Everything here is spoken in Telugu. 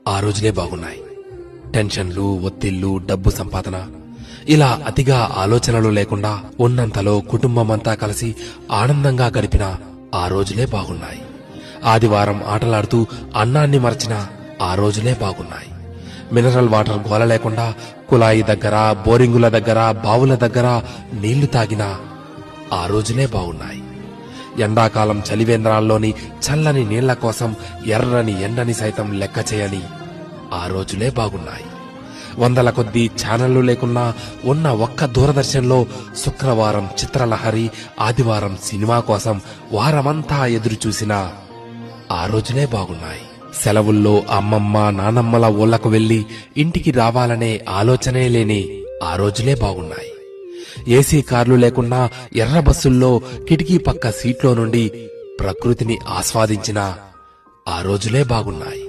ఆ రోజులే బాగున్నాయి. టెన్షన్లు, ఒత్తిళ్లు, డబ్బు సంపాదన ఇలా అతిగా ఆలోచనలు లేకుండా ఉన్నంతలో కుటుంబమంతా కలిసి ఆనందంగా గడిపిన ఆ రోజులే బాగున్నాయి. ఆదివారం ఆటలాడుతూ అన్నాన్ని మరచిన ఆ రోజులే బాగున్నాయి. మినరల్ వాటర్ గోల లేకుండా కుళాయి దగ్గర, బోరింగుల దగ్గర, బావుల దగ్గర నీళ్లు తాగిన ఆ రోజులే బాగున్నాయి. ఎండాకాలం చలివేంద్రాల్లోని చల్లని నీళ్ల కోసం ఎర్రని ఎండని సైతం లెక్క చేయని ఆ రోజులే బాగున్నాయి. వందల కొద్దీ ఛానళ్లు లేకున్నా ఉన్న ఒక్క దూరదర్శన్లో శుక్రవారం చిత్రలహరి, ఆదివారం సినిమా కోసం వారమంతా ఎదురు చూసిన ఆ రోజులే బాగున్నాయి. సెలవుల్లో అమ్మమ్మ, నానమ్మల ఊళ్లకు వెళ్లి ఇంటికి రావాలనే ఆలోచనే లేని ఆ రోజులే బాగున్నాయి. ఏసీ కార్లు లేకున్నా ఎర్ర బస్సుల్లో కిటికీ పక్క సీట్లో నుండి ప్రకృతిని ఆస్వాదించిన ఆ రోజులే బాగున్నాయి.